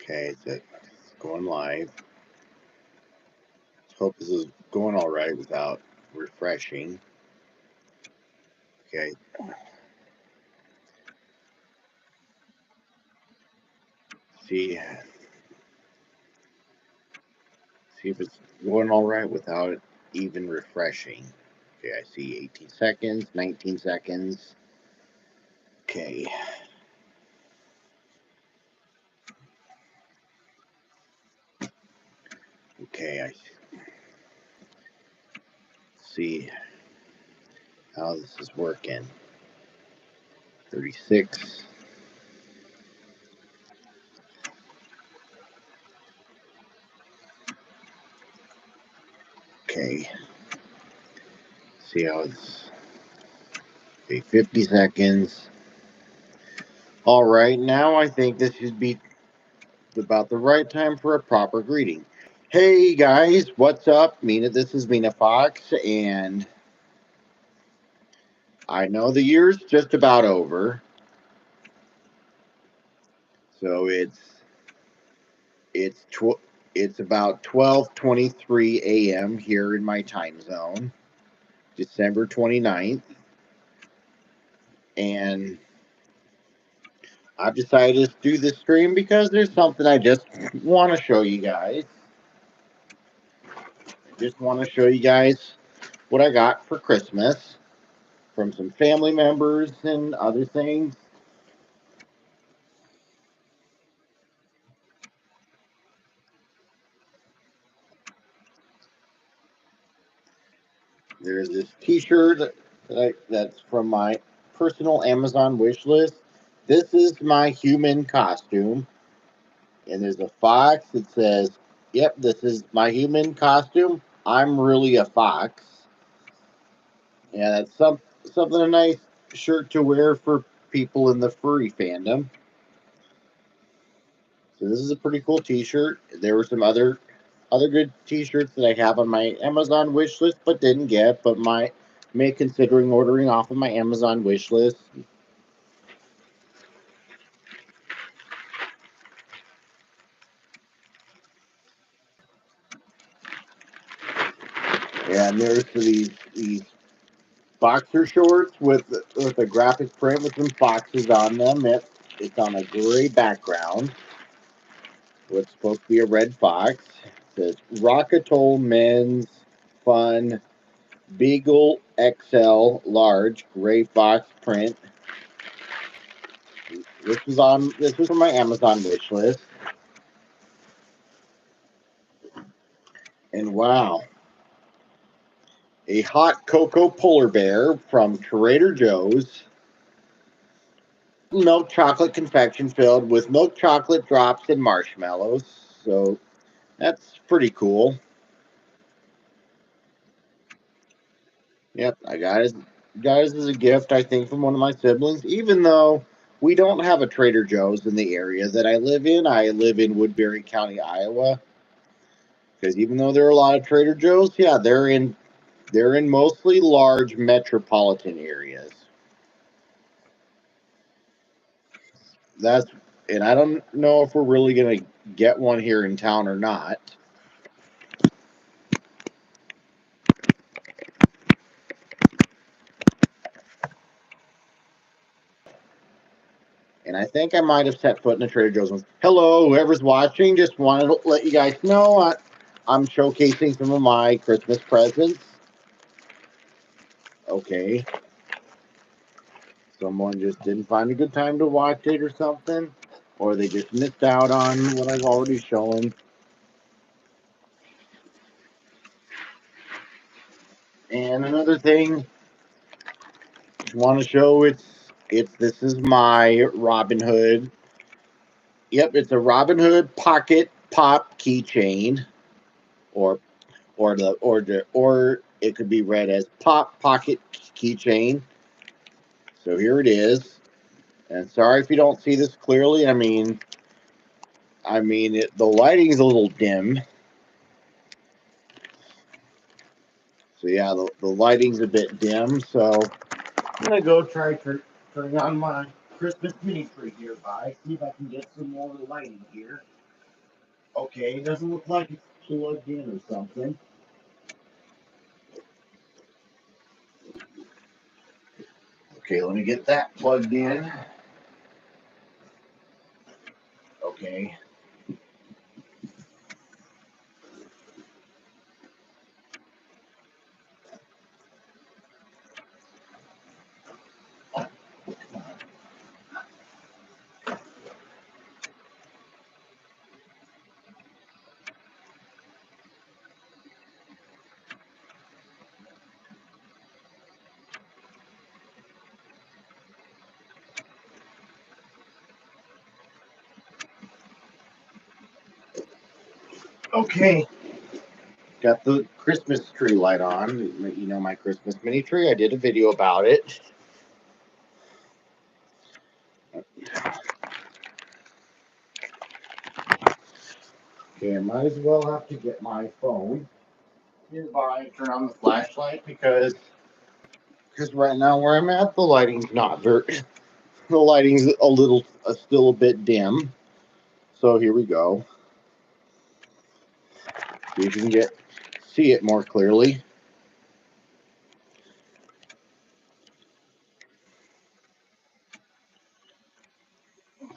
Okay, it's going live. Let's hope this is going all right without refreshing. Okay. See, see if it's going all right without it even refreshing. Okay, I see 18 seconds, 19 seconds. Okay. Okay, I see how this is working. 36. Okay. See how it's okay, 50 seconds. All right, now I think this should be about the right time for a proper greeting. Hey guys, what's up? This is Mina Fox, and I know the year's just about over, so it's it's about 12:23 a.m. here in my time zone, December 29th, and I've decided to do this stream because there's something I just want to show you guys. I just want to show you guys what I got for Christmas from some family members and other things. There's this T-shirt that's from my personal Amazon wish list. This is my human costume, and there's a fox that says, "Yep, this is my human costume. I'm really a fox." And that's something a nice shirt to wear for people in the furry fandom. So this is a pretty cool T-shirt. There were some other good T-shirts that I have on my Amazon wish list, but didn't get. But may considering ordering off of my Amazon wish list. And there's these boxer shorts with a graphic print with some foxes on them. It's on a gray background. What's supposed to be a red fox. It says Rock Atoll Men's Fun Beagle XL Large Gray Fox print. This was on my Amazon wish list. And wow, a hot cocoa polar bear from Trader Joe's. Milk chocolate confection filled with milk chocolate drops and marshmallows. So that's pretty cool. Yep, got it as a gift, I think, from one of my siblings. Even though we don't have a Trader Joe's in the area that I live in Woodbury County, Iowa. Because even though there are a lot of Trader Joe's, yeah, they're in mostly large metropolitan areas. That's and I don't know if we're really gonna get one here in town or not. And I think I might have set foot in a Trader Joe's once. Hello, whoever's watching, just wanted to let you guys know I'm showcasing some of my Christmas presents. Okay. Someone just didn't find a good time to watch it or something. Or they just missed out on what I've already shown. And another thing, just want to show it's this is my Robin Hood. Yep, it's a Robin Hood pocket pop keychain, or or it could be read as pop pocket keychain. So here it is. And sorry if you don't see this clearly. The lighting is a little dim. So yeah, the lighting's a bit dim. So I'm gonna go try turning on my Christmas mini tree nearby. See if I can get some more lighting here. Okay, it doesn't look like it's plugged in or something. Okay, let me get that plugged in. Okay. Okay. Got the Christmas tree light on. You know my Christmas mini tree. I did a video about it. Okay, I might as well have to get my phone nearby and turn on the flashlight because right now where I'm at, the lighting's not very. The lighting's a little, still a bit dim. So here we go. You can see it more clearly.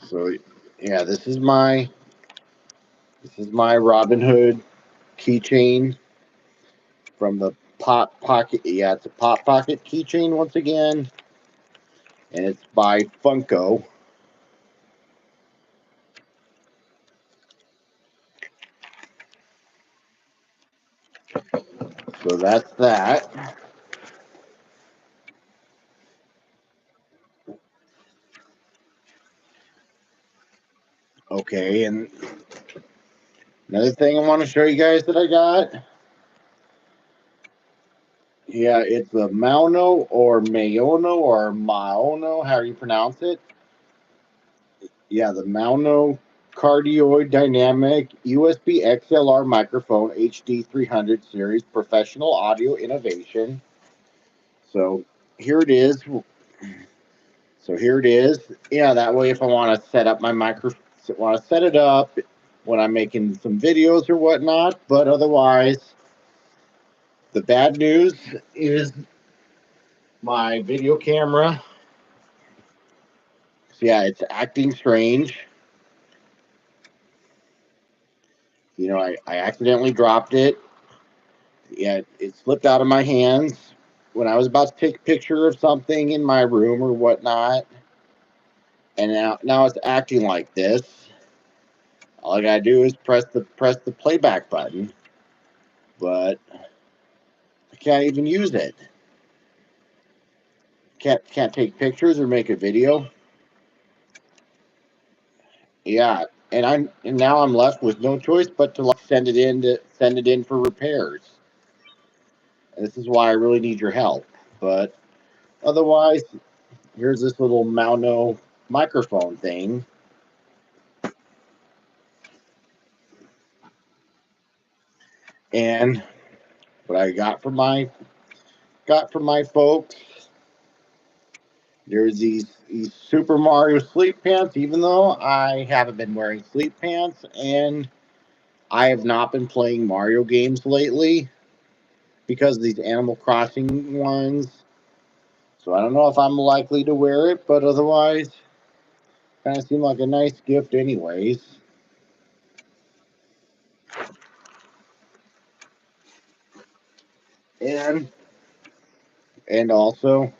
So yeah, this is my Robin Hood keychain from the Pop Pocket. Yeah, it's a Pop Pocket keychain once again, and it's by Funko. So that's that. Okay, and another thing I want to show you guys that I got. Yeah, it's a Mauno or Mayono or Maono, how you pronounce it. Yeah, the Mauno Cardioid Dynamic USB XLR microphone HD 300 series professional audio innovation. So here it is. So here it is. Yeah, that way if I want to set up my want to set it up when I'm making some videos or whatnot. But otherwise, the bad news is my video camera. So yeah, it's acting strange. I accidentally dropped it. Yeah, it slipped out of my hands when I was about to take a picture of something in my room or whatnot. And now it's acting like this. All I gotta do is press the playback button, but I can't even use it. Can't take pictures or make a video. Yeah, and now I'm left with no choice but to send it in for repairs. And this is why I really need your help. But otherwise, here's this little Mauno microphone thing, and what I got from my folks. There's these Super Mario sleep pants. Even though I haven't been wearing sleep pants, and I have not been playing Mario games lately because of these Animal Crossing ones. So I don't know if I'm likely to wear it, but otherwise, kind of seemed like a nice gift, anyways. And also,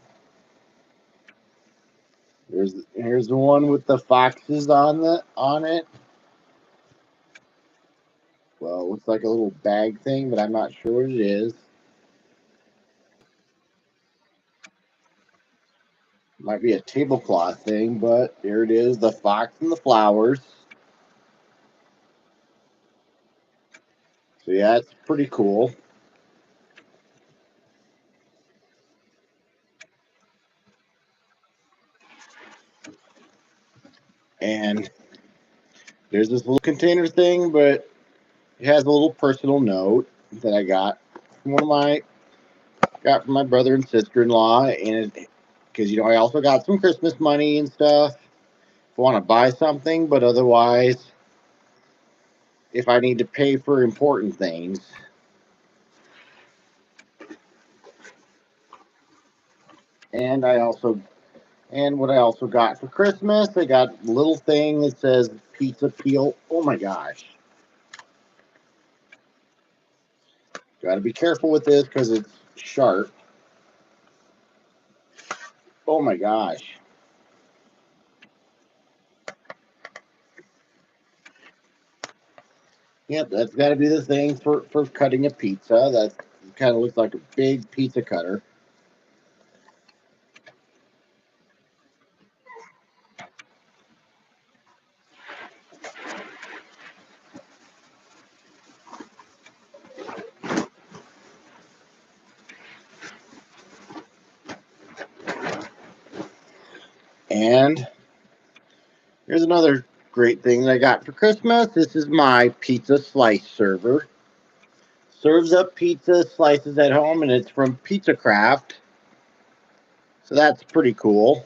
here's the one with the foxes on it. Well, it looks like a little bag thing, but I'm not sure what it is. Might be a tablecloth thing, but here it is, the fox and the flowers. So yeah, it's pretty cool. And there's this little container thing, but it has a little personal note that I got from my brother and sister-in-law, and because I also got some Christmas money and stuff if I want to buy something, but otherwise if I need to pay for important things. And what I also got for Christmas, I got a little thing that says pizza peel. Oh my gosh. Got to be careful with this because it's sharp. Oh my gosh. Yep, that's got to be the thing for cutting a pizza. That kind of looks like a big pizza cutter. And here's another great thing that I got for Christmas. This is my pizza slice server. Serves up pizza slices at home, and it's from Pizza Craft. So that's pretty cool.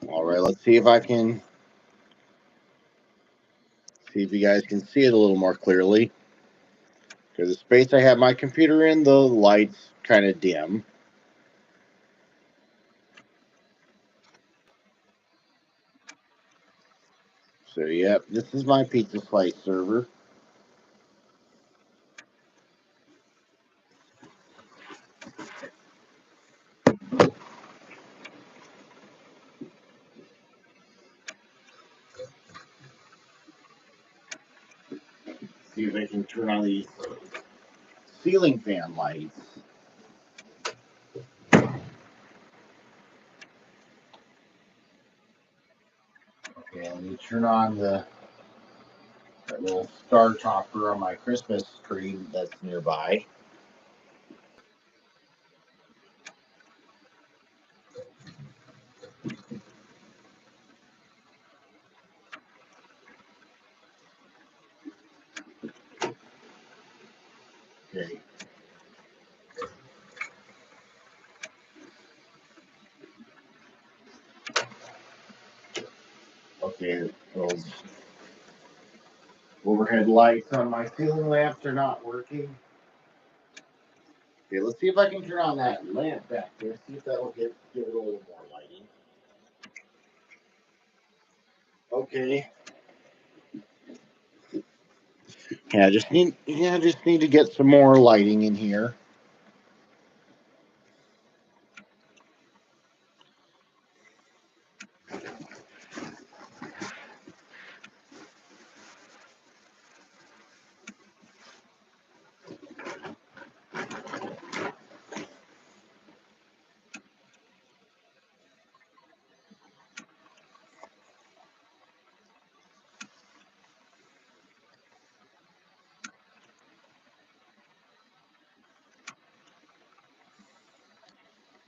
All right, let's see if I can see if you guys can see it a little more clearly. Because the space I have my computer in, the light's kind of dim. So, yep, this is my pizza slice server. See if I can turn on these ceiling fan lights. Okay, let me turn on that little star topper on my Christmas tree that's nearby. Okay. Okay, those overhead lights on my ceiling lamps are not working. Okay, let's see if I can turn on that lamp back there. See if that'll give it a little more lighting. Okay. I just need to get some more lighting in here.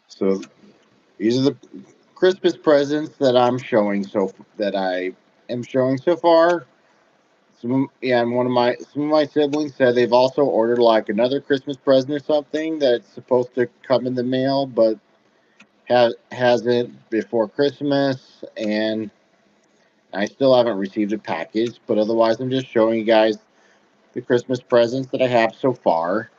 So these are the Christmas presents that I am showing so far. And some of my siblings said they've also ordered like another Christmas present or something that's supposed to come in the mail, but hasn't before Christmas, and I still haven't received a package. But otherwise, I'm just showing you guys the Christmas presents that I have so far.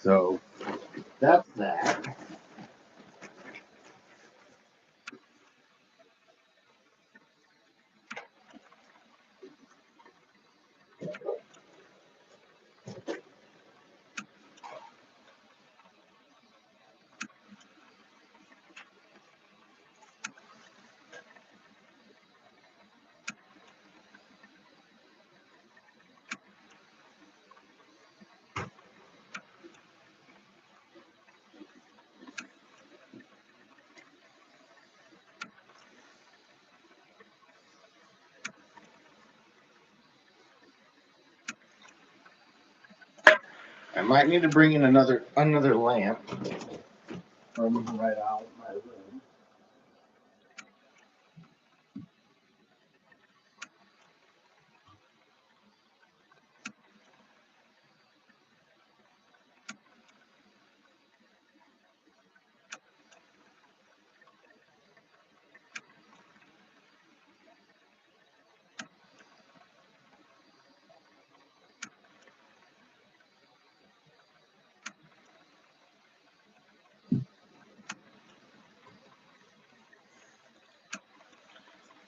So that's that. I might need to bring in another lamp from right out of my room.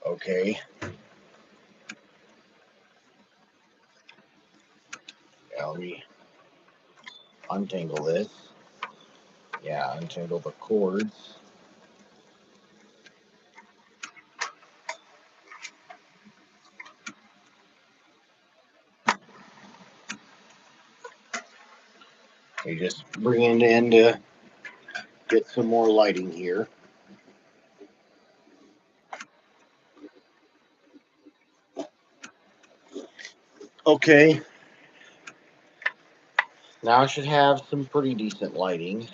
Okay. Yeah, let me untangle this. Yeah, untangle the cords. You just bring it in to get some more lighting here. Okay. Now I should have some pretty decent lighting.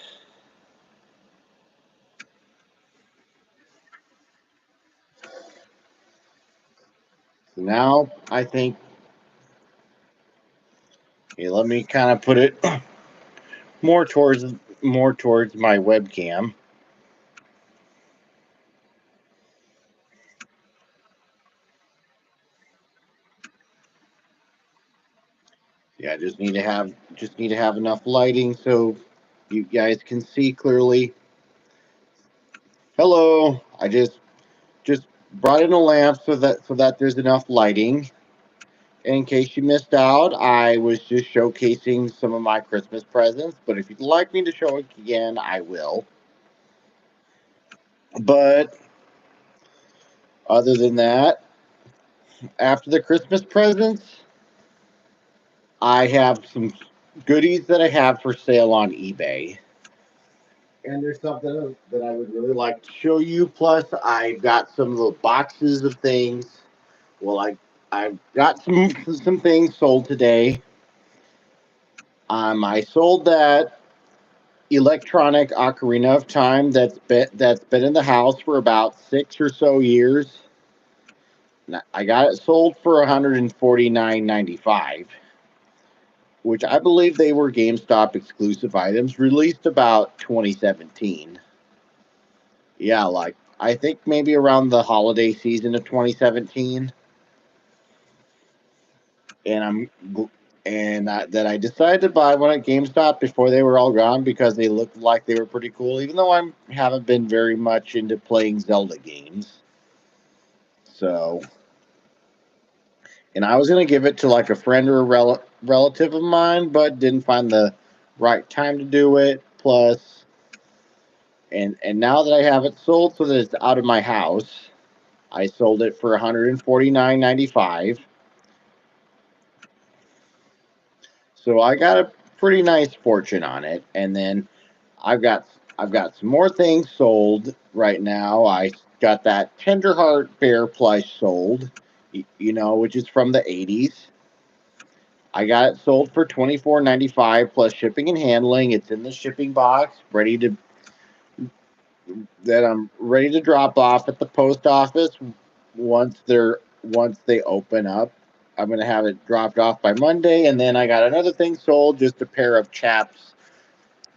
So now I think, okay, let me kind of put it more towards my webcam. Yeah, just need to have enough lighting so you guys can see clearly. Hello, I just brought in a lamp so that there's enough lighting. In case you missed out, I was just showcasing some of my Christmas presents, but if you'd like me to show it again, I will. But other than that, after the Christmas presents, I have some goodies that I have for sale on eBay. And there's something that I would really like to show you. Plus, I've got some little boxes of things. Well, I've got some things sold today. I sold that electronic ocarina of time that's been in the house for about 6 or so years. I got it sold for $149.95, which I believe they were GameStop exclusive items released about 2017. Yeah, like I think maybe around the holiday season of 2017. And that I decided to buy one at GameStop before they were all gone because they looked like they were pretty cool. Even though I haven't been very much into playing Zelda games, so and I was gonna give it to like a friend or a relative of mine, but didn't find the right time to do it. Plus, and now that I have it sold so that it's out of my house, I sold it for $149.95. So I got a pretty nice fortune on it, and then I've got I've got some more things sold right now. I got that Tenderheart bear plush sold, which is from the '80s. I got it sold for $24.95 plus shipping and handling. It's in the shipping box, I'm ready to drop off at the post office once they open up. I'm gonna have it dropped off by Monday, and then I got another thing sold, just a pair of chaps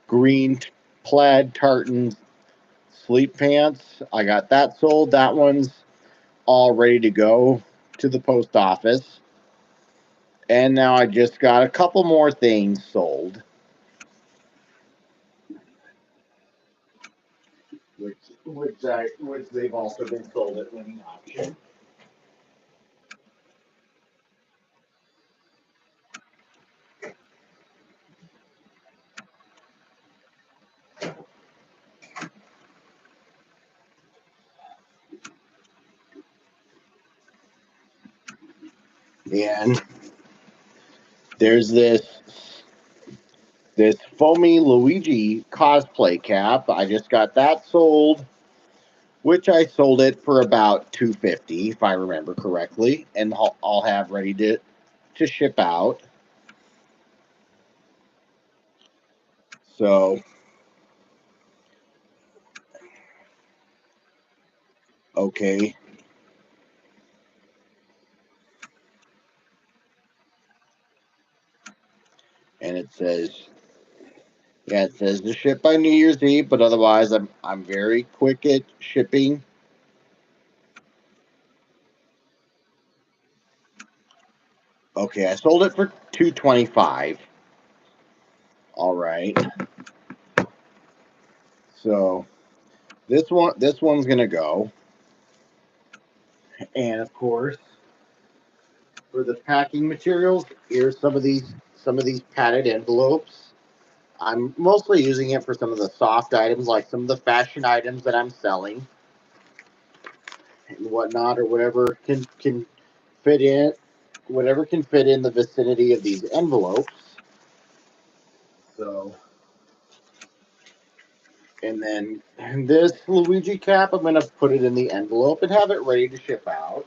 green plaid tartan sleep pants. I got that sold. That one's all ready to go to the post office. And now I just got a couple more things sold, which they've also been sold at winning auction. And there's this foamy Luigi cosplay cap. I just got that sold, which I sold it for about $250 if I remember correctly, and I'll have ready to ship out. So, okay. And it says, yeah, it says to ship by New Year's Eve, but otherwise I'm very quick at shipping. Okay, I sold it for $225. All right. So this one's gonna go. And of course, for the packing materials, here's some of these padded envelopes. I'm mostly using it for some of the soft items, like some of the fashion items that I'm selling and whatnot, or whatever can fit in, whatever can fit in the vicinity of these envelopes. So, and then this Luigi cap, I'm gonna put it in the envelope and have it ready to ship out.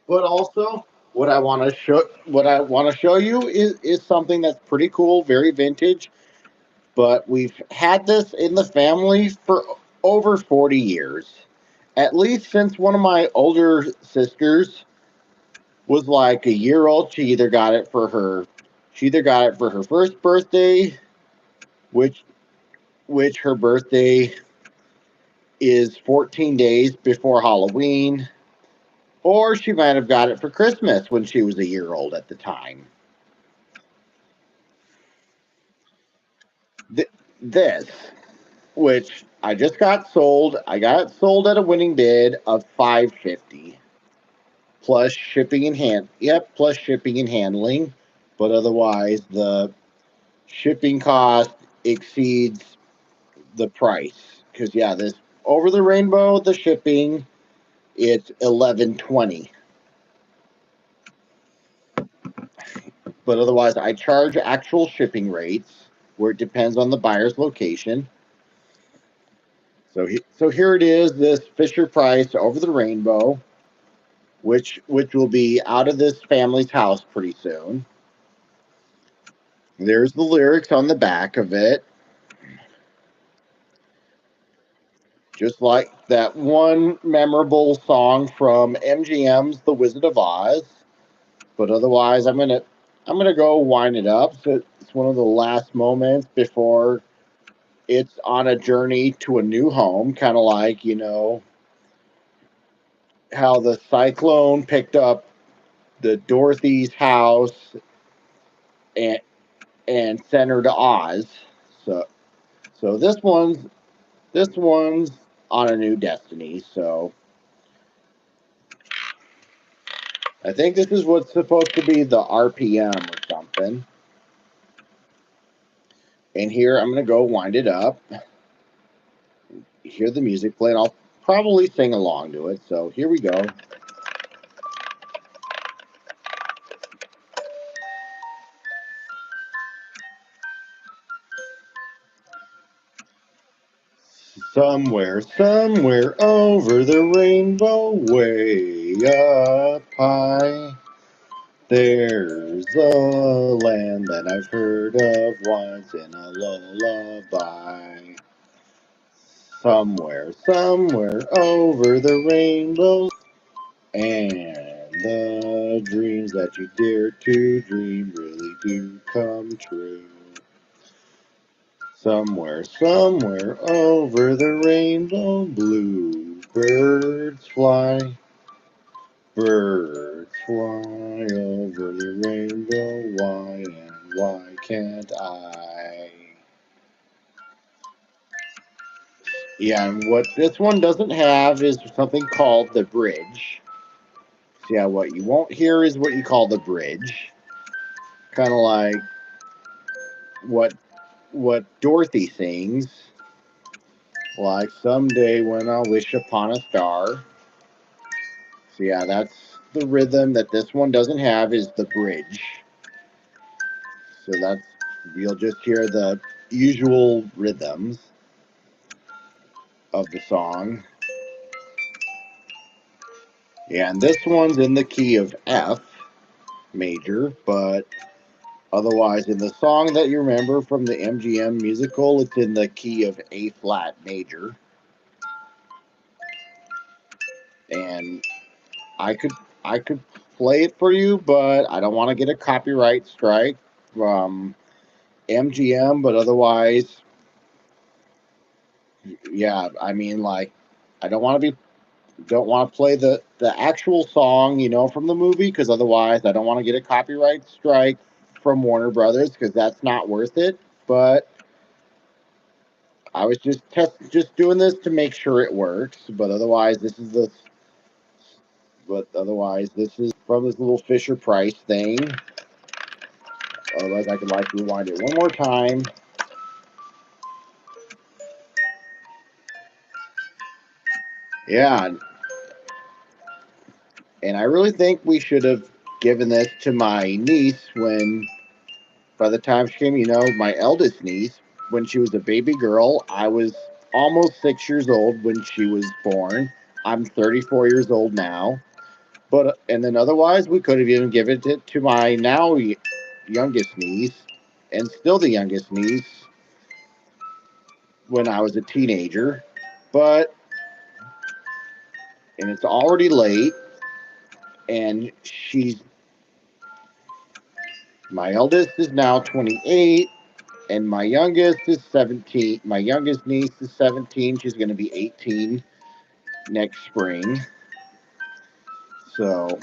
But also, what I want to show you is something that's pretty cool, very vintage. But we've had this in the family for over 40 years, at least since one of my older sisters was like a year old. She either got it for her first birthday, which her birthday is 14 days before Halloween, or she might have got it for Christmas when she was a year old at the time. This, which I just got sold, I got it sold at a winning bid of 550 plus shipping and plus shipping and handling, but otherwise the shipping cost exceeds the price because this over the rainbow, the shipping, it's 1120, but otherwise I charge actual shipping rates where it depends on the buyer's location. So here it is, this Fisher Price over the rainbow, which will be out of this family's house pretty soon. There's the lyrics on the back of it, just like that one memorable song from MGM's The Wizard of Oz. But otherwise, I'm gonna go wind it up. So it's one of the last moments before it's on a journey to a new home, kind of like how the cyclone picked up the Dorothy's house and sent her to Oz. So this one's on a new destiny. So I think this is what's supposed to be the RPM or something. And here I'm gonna go wind it up. Hear the music play, and I'll probably sing along to it. So here we go. Somewhere over the rainbow, way up high, there's a land that I've heard of once in a lullaby. Somewhere over the rainbow, and the dreams that you dare to dream really do come true. Somewhere over the rainbow, blue birds fly over the rainbow, why and why can't I? Yeah, and what this one doesn't have is something called the bridge. So yeah, what you won't hear is what you call the bridge. Kind of like what Dorothy sings, like someday when I wish upon a star. So yeah, that's the rhythm that this one doesn't have is the bridge. So that's you'll just hear the usual rhythms of the song. Yeah, and this one's in the key of F major, but Otherwise, in the song that you remember from the MGM musical, it's in the key of A flat major. And I could I could play it for you, but I don't want to get a copyright strike from MGM. But otherwise, yeah, I mean, like, I don't want to play the actual song, from the movie, because otherwise I don't want to get a copyright strike from Warner Brothers, because that's not worth it. But I was just doing this to make sure it works. But otherwise this is from this little Fisher Price thing. Otherwise I could like rewind it one more time. Yeah, and I really think we should have given this to my niece when by the time she came, my eldest niece, when she was a baby girl. I was almost 6 years old when she was born. I'm 34 years old now. But, and then otherwise, we could have even given it to my now youngest niece, and still the youngest niece, when I was a teenager. But, and it's already late, and my eldest is now 28, and my youngest is 17. My youngest niece is 17. She's going to be 18 next spring. So,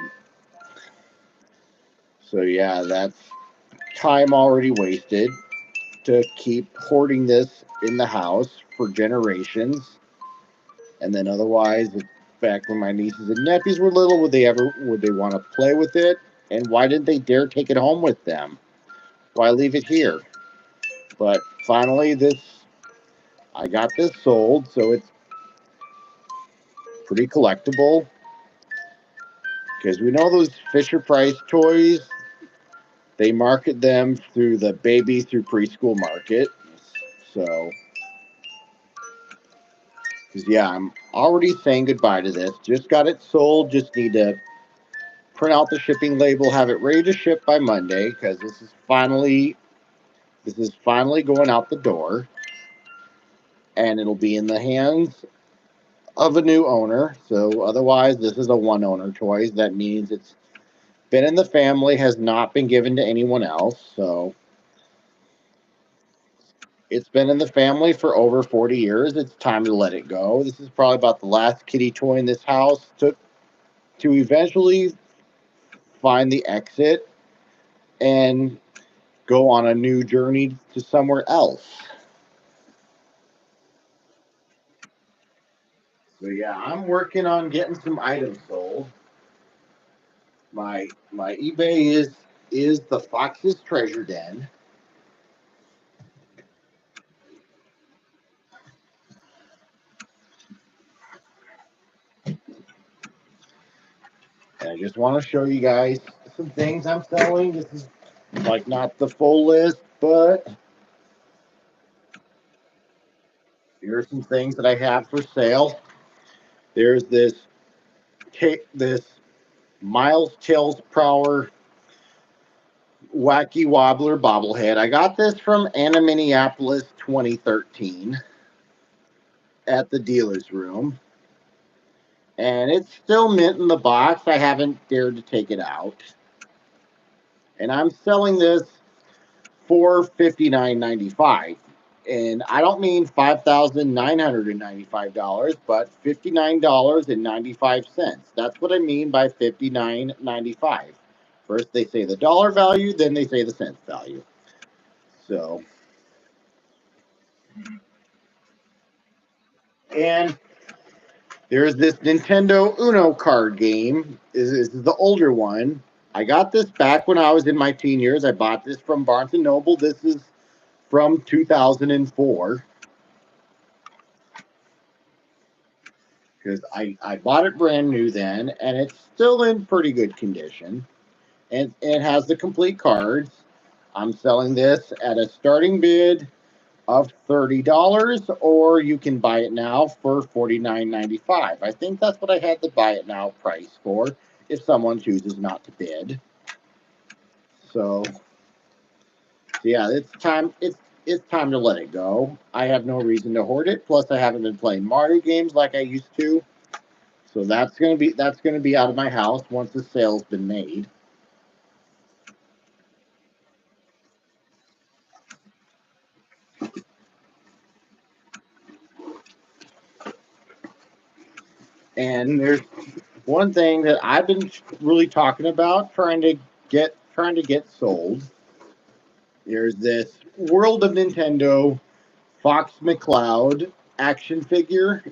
so yeah, that's time already wasted to keep hoarding this in the house for generations. And then otherwise, back when my nieces and nephews were little, would they want to play with it? And why didn't they dare take it home with them? Why leave it here? But finally, I got this sold, so it's pretty collectible. Because we know those Fisher Price toys, they market them through the baby through preschool market. So, because yeah, I'm already saying goodbye to this. Just got it sold. Just need to print out the shipping label, have it ready to ship by Monday, because this is finally going out the door, and it'll be in the hands of a new owner. So otherwise, this is a one owner toy. That means it's been in the family, has not been given to anyone else. So it's been in the family for over 40 years. It's time to let it go. This is probably about the last kitty toy in this house to eventually find the exit and go on a new journey to somewhere else. So yeah, I'm working on getting some items sold. My eBay is the Fox's Treasure Den. And I just want to show you guys some things I'm selling. This is like not the full list, but here are some things that I have for sale. There's this Miles Tails Prower Wacky Wobbler bobblehead. I got this from Anna Minneapolis 2013 at the dealer's room. And it's still mint in the box. I haven't dared to take it out. And I'm selling this for $59.95. And I don't mean $5,995, but $59.95. That's what I mean by $59.95. First they say the dollar value, then they say the cents value. So, and there's this Nintendo Uno card game. This is the older one. I got this back when I was in my teen years. I bought this from Barnes and Noble. This is from 2004 because I bought it brand new then, and it's still in pretty good condition. And it has the complete cards. I'm selling this at a starting bid of $30, or you can buy it now for $49.95. I think that's what I had the buy it now price for if someone chooses not to bid. So yeah, it's time to let it go. I have no reason to hoard it. Plus, I haven't been playing Mario games like I used to. So that's gonna be out of my house once the sale's been made. And there's one thing that I've been really talking about trying to get sold. There's this World of Nintendo Fox McCloud action figure.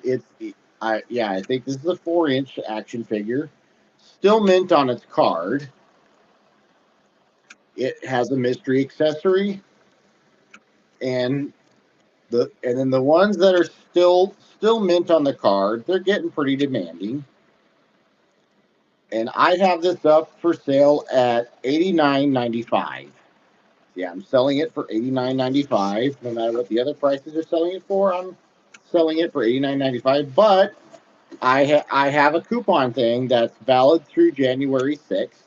I think this is a 4-inch action figure, still mint on its card. It has a mystery accessory, and then the ones that are still mint on the card, they're getting pretty demanding. And I have this up for sale at $89.95. Yeah, I'm selling it for $89.95. No matter what the other prices are selling it for, I'm selling it for $89.95. But I have a coupon thing that's valid through January 6th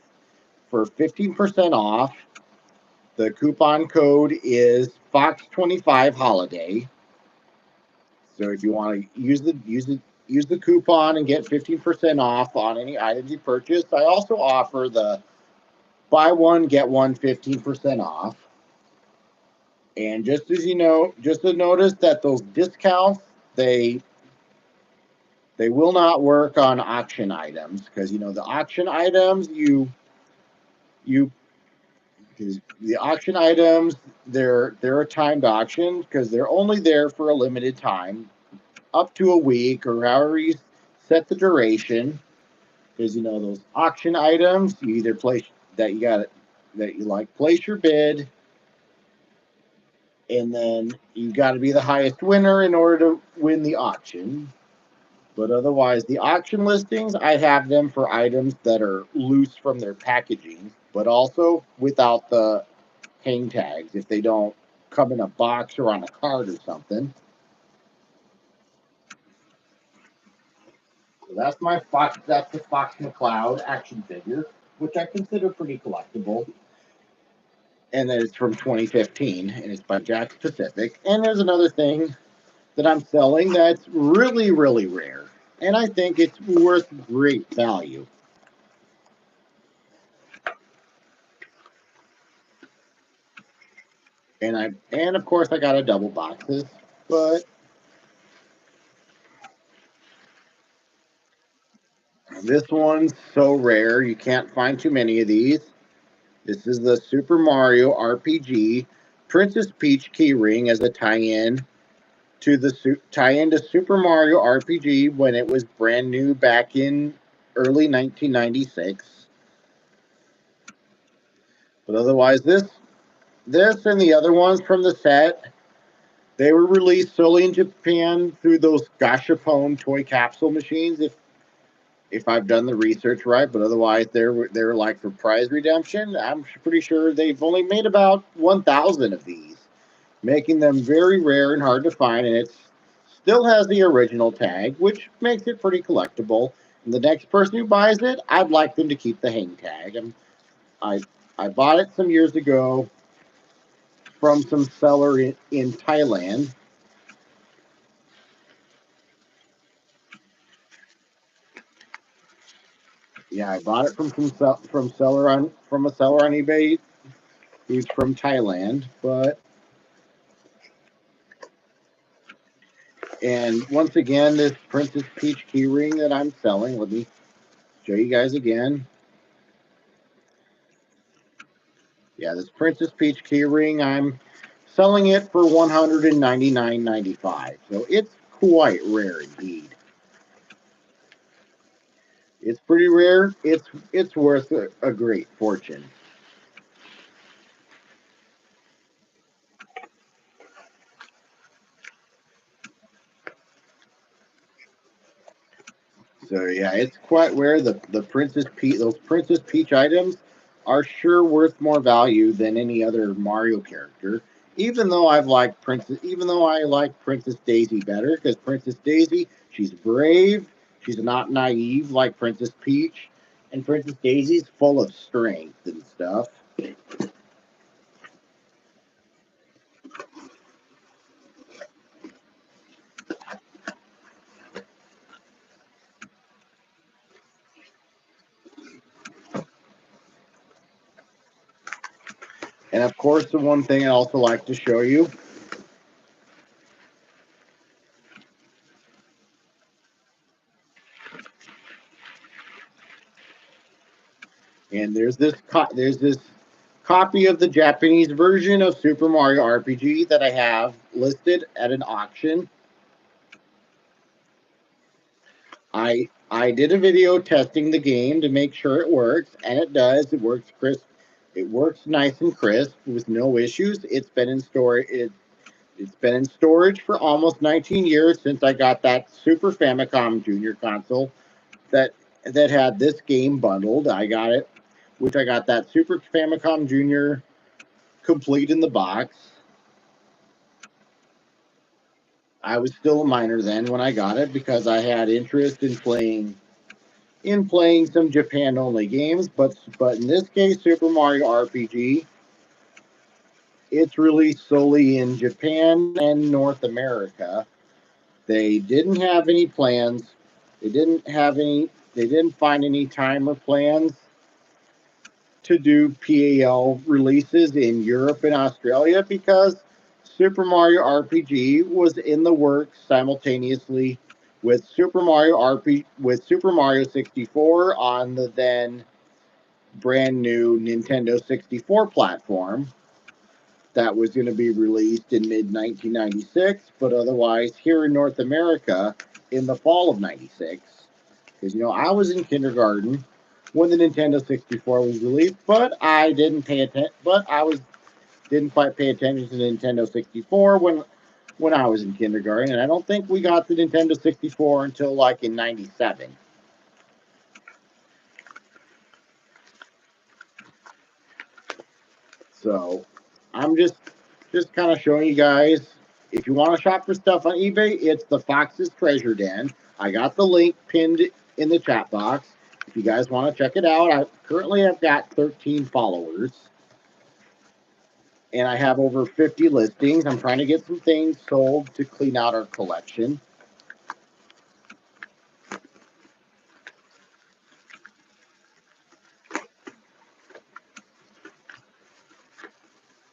for 15% off. The coupon code is Fox25 Holiday. So if you want to use the coupon and get 15% off on any items you purchase, I also offer the buy one get one 15% off. And just as you know, just to notice that those discounts they they will not work on auction items because the auction items you because the auction items they're a timed auction because they're only there for a limited time, up to a week or however you set the duration. Because those auction items, you either place that you got that you like place your bid, and then you got to be the highest winner in order to win the auction. But otherwise, the auction listings, I have them for items that are loose from their packaging, but also without the hang tags if they don't come in a box or on a card or something. So that's my Fox. That's the Fox McCloud action figure, which I consider pretty collectible. And then it's from 2015, and it's by Jack Pacific. And there's another thing that I'm selling that's really, really rare, and I think it's worth great value. And of course I got a double boxes, but this one's so rare you can't find too many of these. This is the Super Mario RPG Princess Peach keyring as a tie-in to Super Mario RPG when it was brand new back in early 1996. But otherwise, this and the other ones from the set, they were released solely in Japan through those Gashapon toy capsule machines. If I've done the research right, but otherwise they're like for prize redemption. I'm pretty sure they've only made about 1,000 of these, making them very rare and hard to find. And it still has the original tag, which makes it pretty collectible. And the next person who buys it, I'd like them to keep the hang tag. I I bought it some years ago from some seller in Thailand. Yeah, I bought it from a seller on eBay who's from Thailand. And once again, this Princess Peach keyring that I'm selling. Let me show you guys again. Yeah, this Princess Peach keyring, I'm selling it for $199.95. So it's quite rare indeed. It's pretty rare. It's worth a great fortune. So yeah, it's quite rare. The Princess Peach, those Princess Peach items are sure worth more value than any other Mario character. Even though I like Princess Daisy better, because Princess Daisy, she's brave, she's not naive like Princess Peach, and Princess Daisy's full of strength and stuff. And of course, the one thing I also like to show you, and there's this copy of the Japanese version of Super Mario RPG that I have listed at an auction. I did a video testing the game to make sure it works, and it does. It works crisp. It works nice and crisp with no issues. It's been in storage for almost 19 years since I got that Super Famicom Junior console that that had this game bundled. I got that Super Famicom Junior complete in the box. I was still a minor then when I got it because I had interest in playing some Japan only games, but in this case, Super Mario RPG, it's released solely in Japan and North America. They didn't have any plans. They didn't have any. They didn't find any time or plans to do PAL releases in Europe and Australia because Super Mario RPG was in the works simultaneously with Super Mario 64 on the then brand new Nintendo 64 platform that was going to be released in mid 1996, but otherwise here in North America in the fall of 96. Because, I was in kindergarten when the Nintendo 64 was released, but I didn't pay attention, didn't quite pay attention to the Nintendo 64 when I was in kindergarten, and I don't think we got the Nintendo 64 until like in 97. So I'm just kind of showing you guys. If you want to shop for stuff on eBay, it's the Fox's Treasure Den. I got the link pinned in the chat box. If you guys want to check it out, I've got 13 followers, and I have over 50 listings. I'm trying to get some things sold to clean out our collection.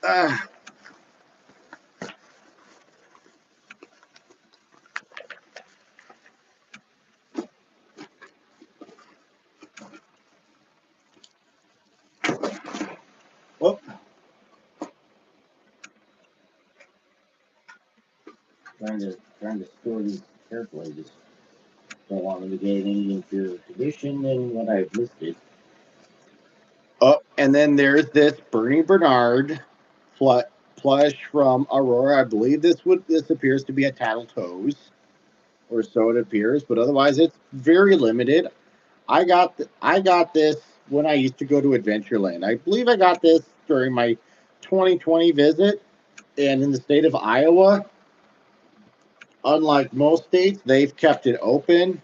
Uh, Whoop. Trying to store these carefully. Just don't want them to get any inferior condition than what I've listed. Oh, and then there's this Bernie Bernard plush from Aurora. I believe this appears to be a Tattletoes, or so it appears, but otherwise it's very limited. I got this when I used to go to Adventureland. I believe I got this during my 2020 visit, and in the state of Iowa, unlike most states, they've kept it open,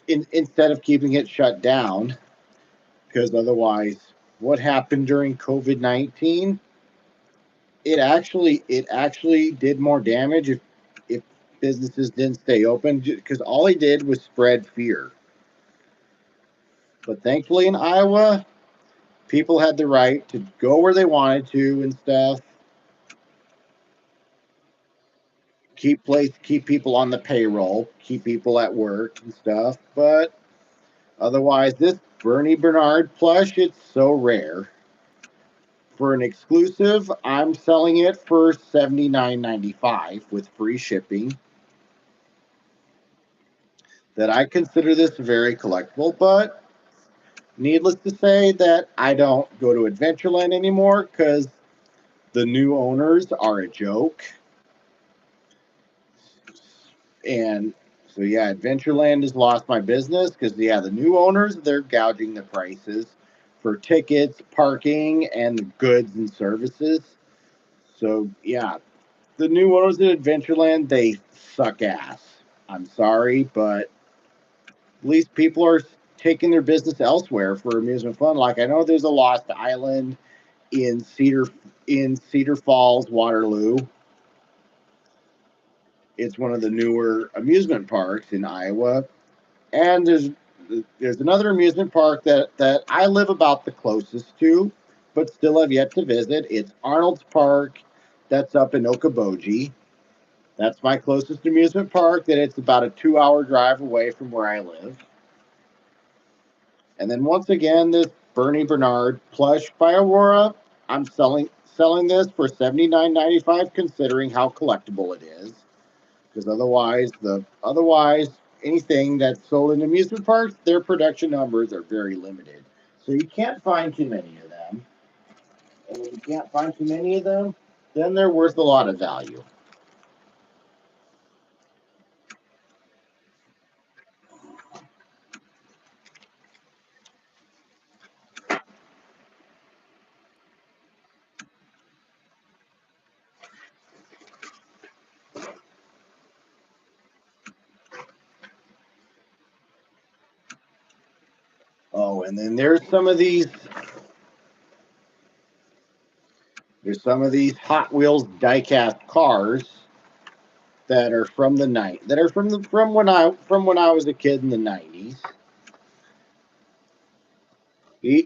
instead of keeping it shut down, because otherwise, what happened during COVID-19? It actually did more damage if businesses didn't stay open, because all he did was spread fear. But thankfully in Iowa, people had the right to go where they wanted to and stuff. Keep people on the payroll, keep people at work and stuff. But otherwise, this Bernie Bernard plush, it's so rare. For an exclusive, I'm selling it for $79.95 with free shipping. That I consider this very collectible, but needless to say that I don't go to Adventureland anymore because the new owners are a joke. And so, yeah, Adventureland has lost my business because, yeah, the new owners, they're gouging the prices for tickets, parking, and goods and services. So, yeah, the new owners at Adventureland, they suck ass. I'm sorry, but at least people are taking their business elsewhere for amusement fun. Like I know there's a Lost Island in Cedar Falls, Waterloo. It's one of the newer amusement parks in Iowa, and there's another amusement park that I live about the closest to. but still have yet to visit. It's Arnold's Park, that's up in Okoboji. That's my closest amusement park. That it's about a 2-hour drive away from where I live. And then once again, this Bernie Bernard plush by Aurora. I'm selling this for $79.95, considering how collectible it is. Because otherwise anything that's sold in amusement parks, their production numbers are very limited. So you can't find too many of them. And when you can't find too many of them, then they're worth a lot of value. Oh, and then there's some of these Hot Wheels diecast cars that are from the night that are from when I was a kid in the 90s.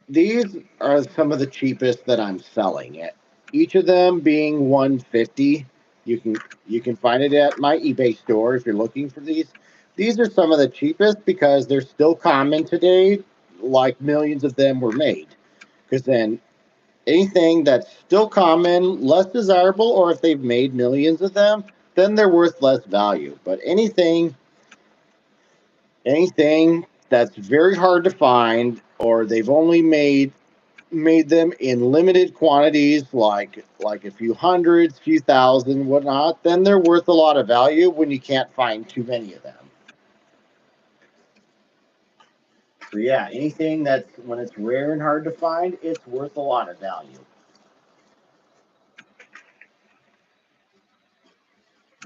These are some of the cheapest that I'm selling it. Each of them being 150. You can you can find it at my eBay store if you're looking for these. These are some of the cheapest because they're still common today, like millions of them were made. Because then anything that's still common, less desirable, or if they've made millions of them, then they're worth less value. But anything that's very hard to find, or they've only made them in limited quantities, like a few hundreds, few thousand, whatnot, then they're worth a lot of value when you can't find too many of them. So yeah, anything that's when it's rare and hard to find, it's worth a lot of value.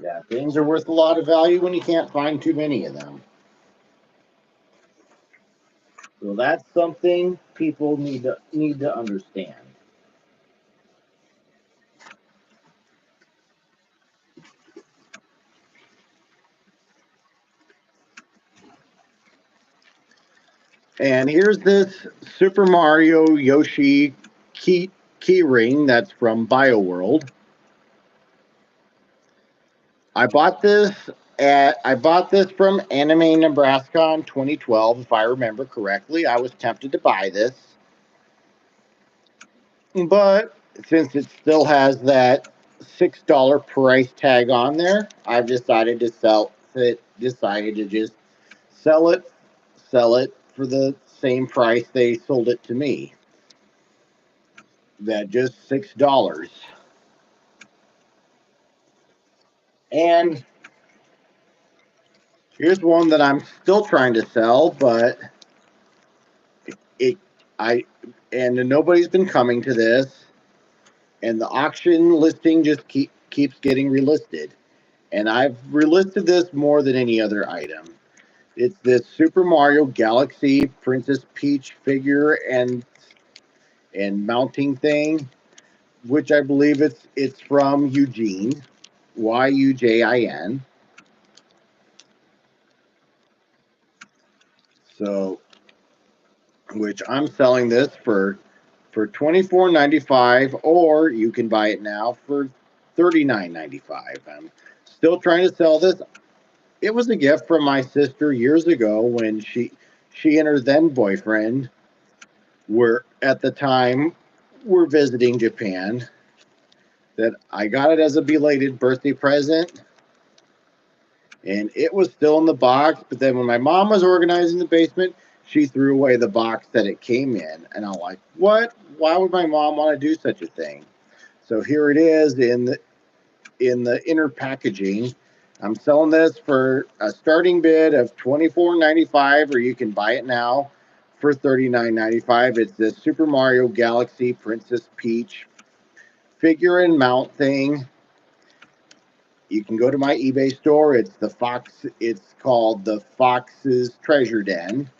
Yeah, things are worth a lot of value when you can't find too many of them. So that's something people need to understand. And here's this Super Mario Yoshi key ring that's from BioWorld. I bought this from Anime Nebraska in 2012, if I remember correctly. I was tempted to buy this, but since it still has that $6 price tag on there, I've decided to sell it. Decided to just sell it, sell it for the same price they sold it to me. That just $6. And here's one that I'm still trying to sell, but it I and nobody's been coming to this, and the auction listing just keeps getting relisted. And I've relisted this more than any other item. It's this Super Mario Galaxy Princess Peach figure and mounting thing, which I believe it's from Eugene, Yujin. So, which I'm selling this for 24.95, or you can buy it now for 39.95. I'm still trying to sell this. It was a gift from my sister years ago when she and her then boyfriend were at the time were visiting Japan. That I got it as a belated birthday present, and it was still in the box. But then when my mom was organizing the basement, she threw away the box that it came in, and I'm like, what? Why would my mom want to do such a thing? So here it is in the inner packaging. I'm selling this for a starting bid of $24.95, or you can buy it now for $39.95. It's this Super Mario Galaxy Princess Peach figure and mount thing. You can go to my eBay store. It's the Fox. It's called the Fox's Treasure Den.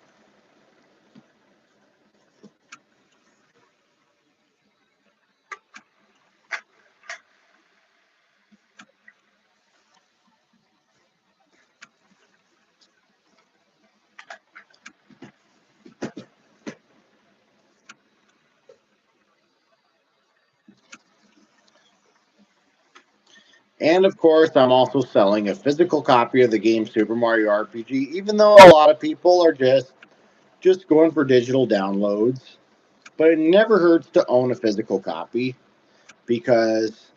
And of course, I'm also selling a physical copy of the game Super Mario RPG, even though a lot of people are just going for digital downloads. But it never hurts to own a physical copy because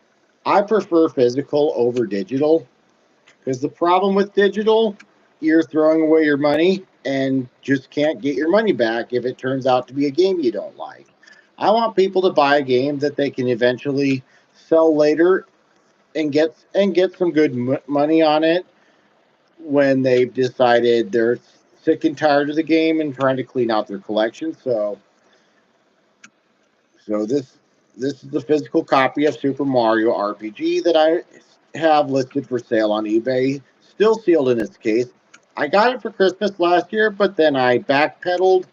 I prefer physical over digital. Because the problem with digital, you're throwing away your money and just can't get your money back if it turns out to be a game you don't like. I want people to buy a game that they can eventually sell later and get some good money on it when they've decided they're sick and tired of the game and trying to clean out their collection. So this is the physical copy of Super Mario RPG that I have listed for sale on eBay, still sealed in its case. I got it for Christmas last year, but then I backpedaled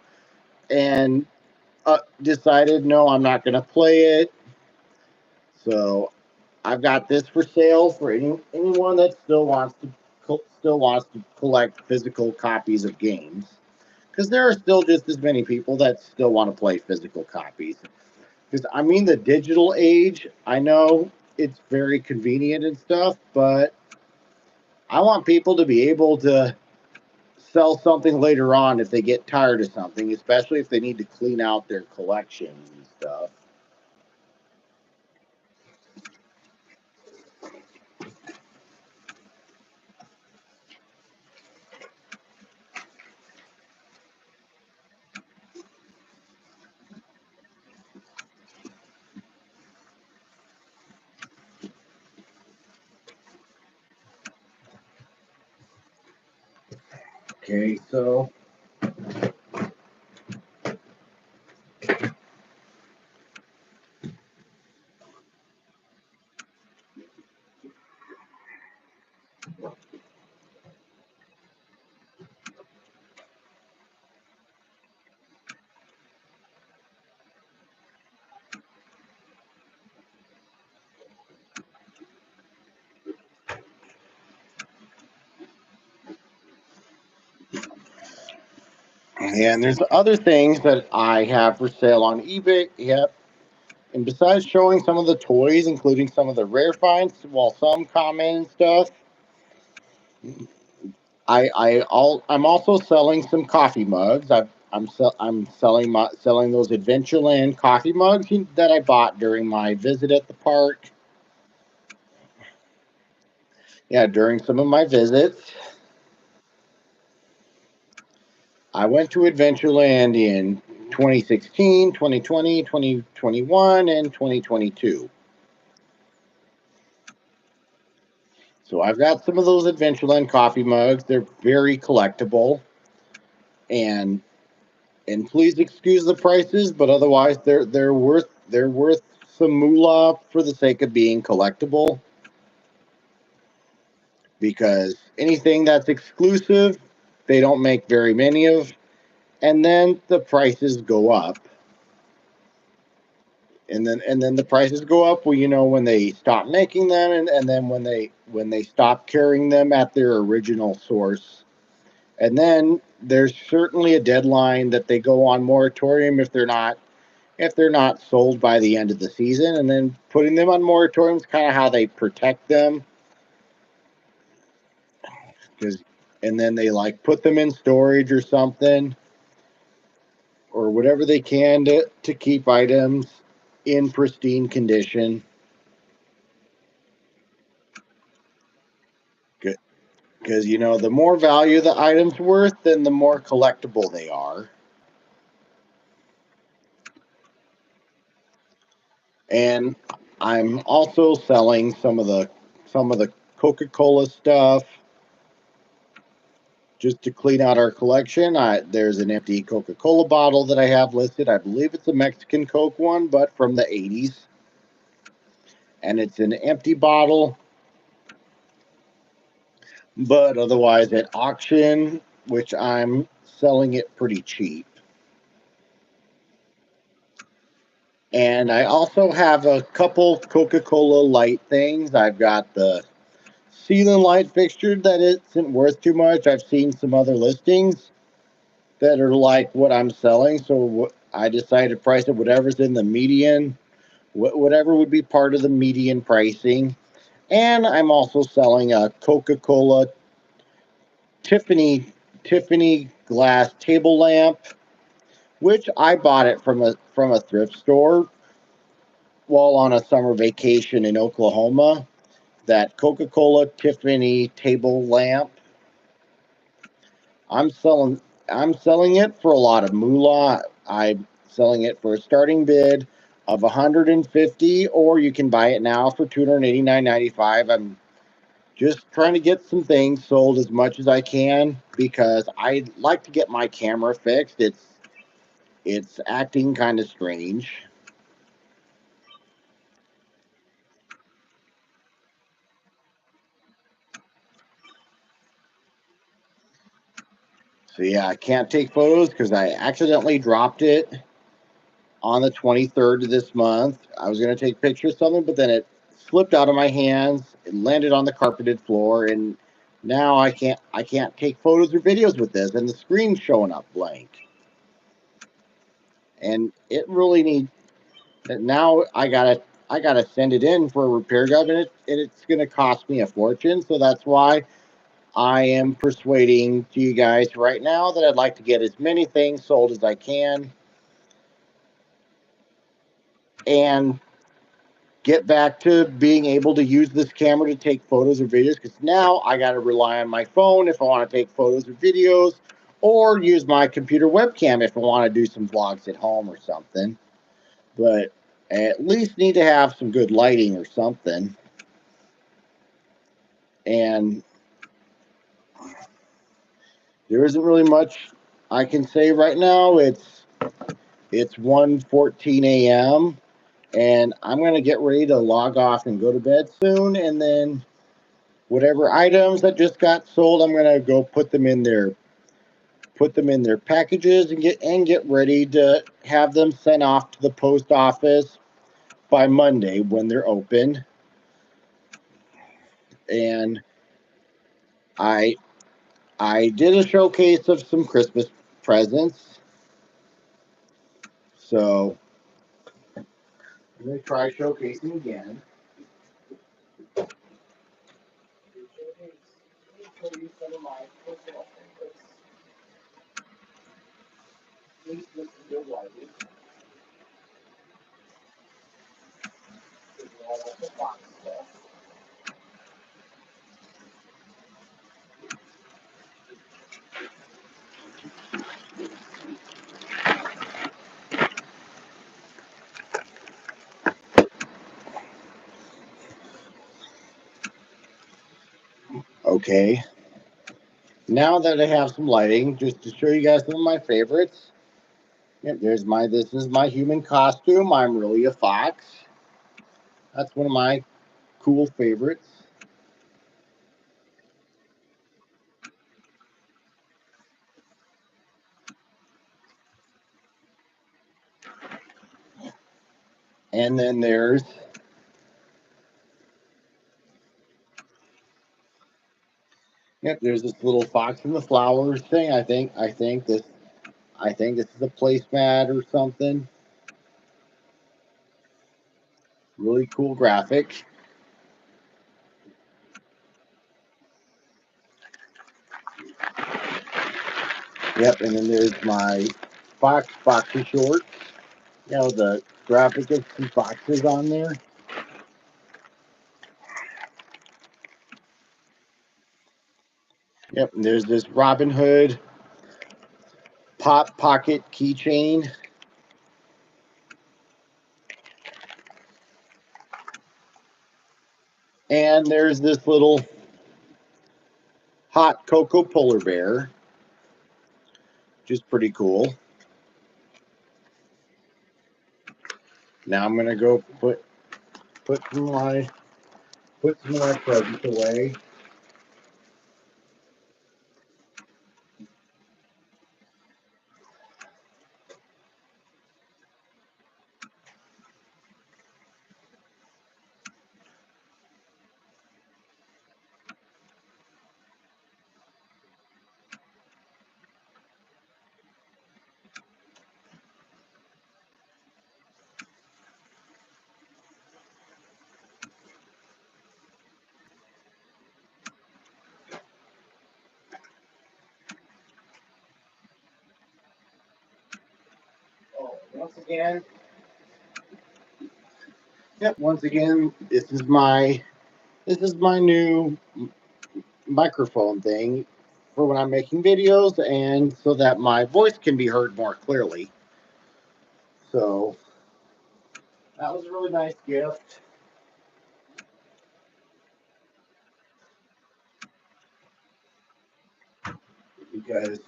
and decided no, I'm not going to play it. So I've got this for sale for anyone that still wants to collect physical copies of games, because there are still just as many people that still want to play physical copies. Because I mean, the digital age, I know it's very convenient and stuff, but I want people to be able to sell something later on if they get tired of something, especially if they need to clean out their collections and stuff. Okay, so and there's other things that I have for sale on eBay. Yep. And besides showing some of the toys, including some of the rare finds, while some common and stuff, I'm also selling some coffee mugs. I'm selling those Adventureland coffee mugs that I bought during my visit at the park. Yeah, during some of my visits, I went to Adventureland in 2016, 2020, 2021, and 2022. So I've got some of those Adventureland coffee mugs. They're very collectible, and please excuse the prices, but otherwise they're worth some moolah for the sake of being collectible. Because anything that's exclusive, they don't make very many of, and then the prices go up, and then the prices go up. Well, when they stop making them, and then when they stop carrying them at their original source, and then there's certainly a deadline that they go on moratorium if they're not sold by the end of the season, and then putting them on moratorium is kind of how they protect them. Because and then they like put them in storage or something, or whatever they can to keep items in pristine condition. Because the more value the item's worth, then the more collectible they are. And I'm also selling some of the Coca-Cola stuff just to clean out our collection. There's an empty Coca-Cola bottle that I have listed. I believe it's a Mexican Coke one, but from the 80s. And it's an empty bottle, but otherwise at auction, which I'm selling it pretty cheap. And I also have a couple Coca-Cola light things. I've got the ceiling light fixture that isn't worth too much. I've seen some other listings that are like what I'm selling, so I decided to price it whatever's in the median, whatever would be part of the median pricing. And I'm also selling a Coca-Cola Tiffany glass table lamp, which I bought it from a thrift store while on a summer vacation in Oklahoma. That Coca-Cola Tiffany table lamp, I'm selling I'm selling it for a lot of moolah. I'm selling it for a starting bid of 150, or you can buy it now for 289.95. I'm just trying to get some things sold as much as I can because I like to get my camera fixed. It's acting kind of strange. So yeah, I can't take photos because I accidentally dropped it on the 23rd of this month. I was going to take pictures of something, but then it slipped out of my hands and landed on the carpeted floor, and now I can't take photos or videos with this, and the screen's showing up blank. And it really needs. Now I gotta send it in for a repair job, and it's going to cost me a fortune. So that's why I am persuading to you guys right now that I'd like to get as many things sold as I can and get back to being able to use this camera to take photos or videos, because now I got to rely on my phone if I want to take photos or videos, or use my computer webcam if I want to do some vlogs at home or something. But I at least need to have some good lighting or something. And there isn't really much I can say right now. It's 1:14 a.m. and I'm gonna get ready to log off and go to bed soon, and then whatever items that just got sold, I'm gonna go put them in their packages and get ready to have them sent off to the post office by Monday when they're open. And I I did a showcase of some Christmas presents, so I'm gonna try showcasing again. Okay, now that I have some lighting, just to show you guys some of my favorites. Yep, this is my human costume. I'm really a fox. That's one of my cool favorites. And then there's this little fox in the flowers thing. I think this is a placemat or something. Really cool graphic. Yep, and then there's my foxy shorts. The graphic of some foxes on there. Yep, and there's this Robin Hood pop pocket keychain. And there's this little hot cocoa polar bear, which is pretty cool. Now I'm gonna go put some of my put some of my presents away. once again, yep, once again, this is my new microphone thing for when I'm making videos and so that my voice can be heard more clearly. So that was a really nice gift because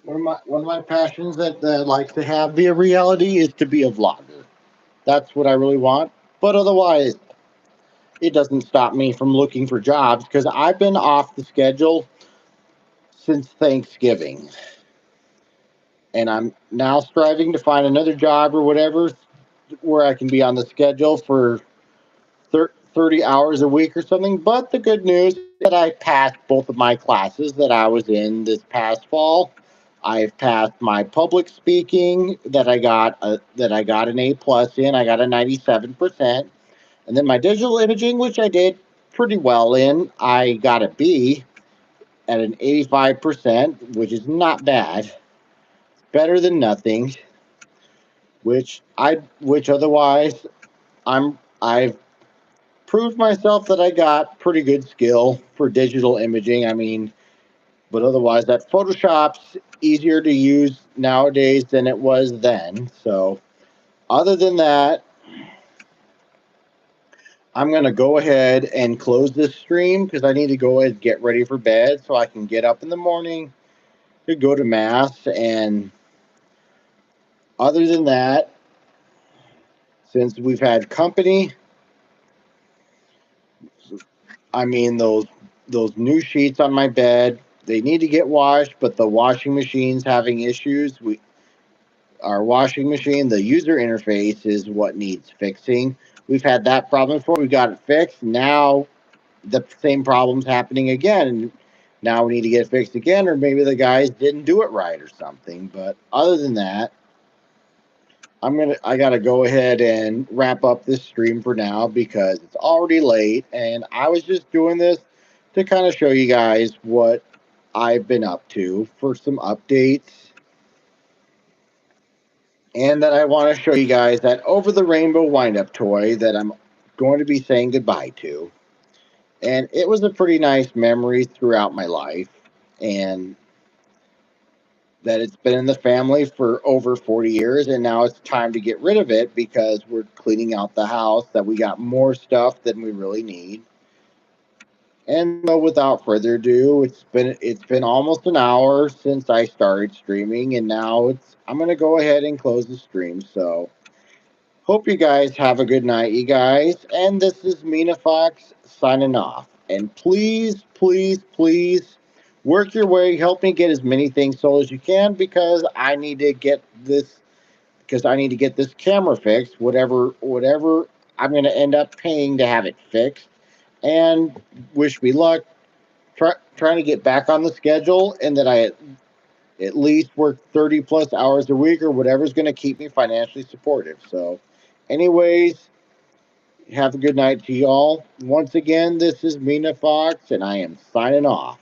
one of my passions that I like to have be a reality is to be a vlogger. That's what I really want. But otherwise, it doesn't stop me from looking for jobs because I've been off the schedule since Thanksgiving. And I'm now striving to find another job or whatever where I can be on the schedule for 30 hours a week or something. But the good news is that I passed both of my classes that I was in this past fall. I've passed my public speaking that I got an A+ in. I got a 97%. And then my digital imaging, which I did pretty well in, I got a B at an 85%, which is not bad. Better than nothing. Which otherwise I've proved myself that I got pretty good skill for digital imaging. I mean, but otherwise that Photoshop's easier to use nowadays than it was then. So other than that, I'm going to go ahead and close this stream because I need to go ahead and get ready for bed so I can get up in the morning to go to mass. And other than that, since we've had company, I mean those new sheets on my bed, they need to get washed, but the washing machine's having issues. Our washing machine, the user interface is what needs fixing. We've had that problem before. We got it fixed. Now the same problem's happening again. Now we need to get it fixed again, or maybe the guys didn't do it right or something. But other than that, I gotta go ahead and wrap up this stream for now because it's already late, and I was just doing this to kind of show you guys what I've been up to for some updates, and that I want to show you guys that over the rainbow wind-up toy that I'm going to be saying goodbye to. And it was a pretty nice memory throughout my life, and that it's been in the family for over 40 years, and now it's time to get rid of it because we're cleaning out the house, that we got more stuff than we really need. And so without further ado, it's been almost an hour since I started streaming, and now I'm going to go ahead and close the stream. So hope you guys have a good night, you guys. And this is Mina Fox signing off. And please, please, please work your way. Help me get as many things sold as you can because I need to get this camera fixed. Whatever I'm going to end up paying to have it fixed. And wish me luck. Trying to get back on the schedule, and that I at least work 30 plus hours a week or whatever's going to keep me financially supportive. So, anyways, have a good night to y'all. Once again, this is Mina Fox, and I am signing off.